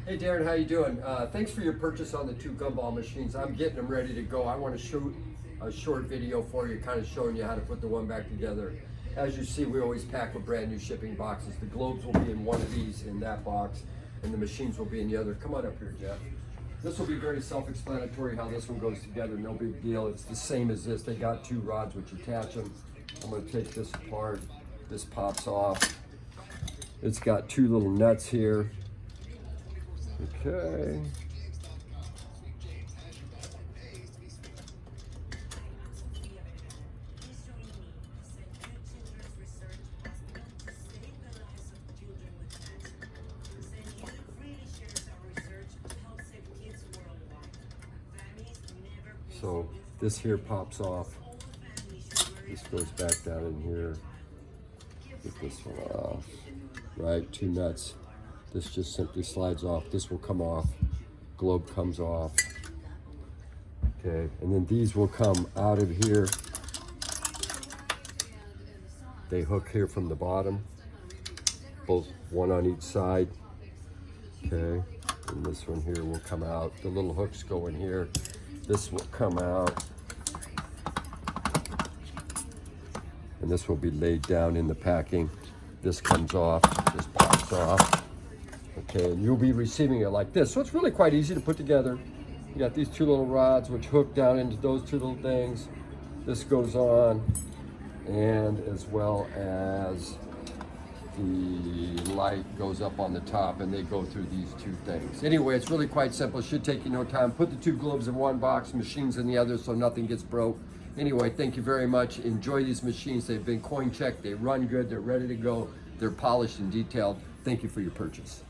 Hey Darren, how you doing? Thanks for your purchase on the two gumball machines. I'm getting them ready to go. I want to shoot a short video for you, kind of showing you how to put the one back together. As you see, we always pack with brand new shipping boxes. The globes will be in one of these in that box, and the machines will be in the other. Come on up here, Jeff. This will be very self-explanatory how this one goes together. No big deal. It's the same as this. They got two rods which attach them. I'm going to take this apart. This pops off. It's got two little nuts here. Okay. So this here pops off. This goes back down in here. Get this one off. Right, two nuts. This just simply slides off. This will come off. Globe comes off. Okay, and then these will come out of here. They hook here from the bottom. Both one on each side. Okay, and this one here will come out. The little hooks go in here. This will come out. And this will be laid down in the packing. This comes off, this pops off. Okay, and you'll be receiving it like this. So it's really quite easy to put together. You got these two little rods which hook down into those two little things. This goes on, and as well as the light goes up on the top, and they go through these two things. Anyway, it's really quite simple. It should take you no time. Put the two globes in one box, machines in the other, so nothing gets broke. Anyway, thank you very much. Enjoy these machines. They've been coin checked. They run good. They're ready to go. They're polished and detailed. Thank you for your purchase.